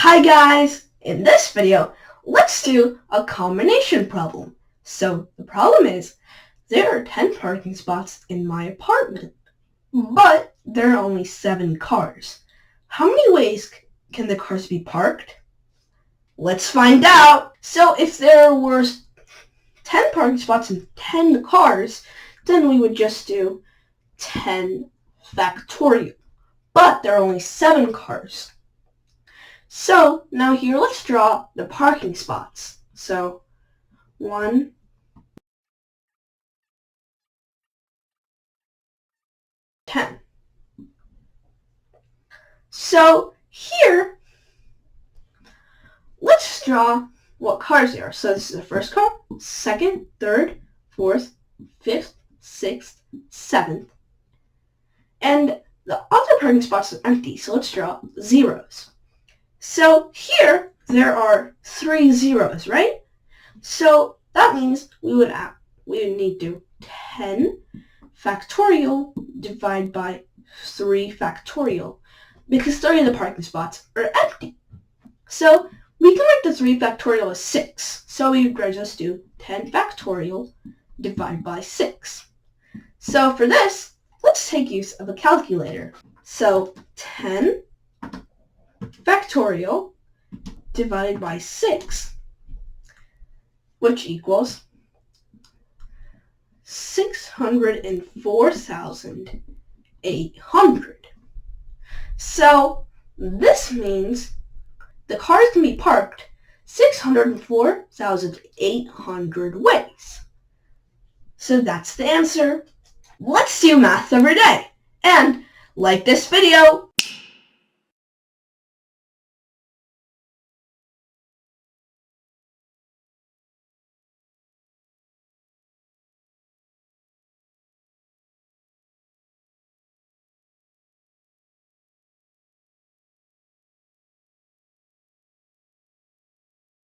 Hi guys! In this video, let's do a combination problem. So the problem is, there are 10 parking spots in my apartment, but there are only 7 cars. How many ways can the cars be parked? Let's find out! So if there were 10 parking spots and 10 cars, then we would just do 10 factorial. But there are only 7 cars. So now here, let's draw the parking spots. So 1, 10. So here, let's draw what cars there are. So this is the first car, second, third, fourth, fifth, sixth, seventh. And the other parking spots are empty, so let's draw zeros. So here, there are 3 zeros, right? So that means we would need to do 10 factorial divided by 3 factorial, because 3 of the parking spots are empty. So we can write the 3 factorial as 6. So we would just do 10 factorial divided by 6. So for this, let's take use of a calculator. So 10 factorial divided by 6, which equals 604,800. So this means the cars can be parked 604,800 ways. So that's the answer. Let's do math every day. And like this video.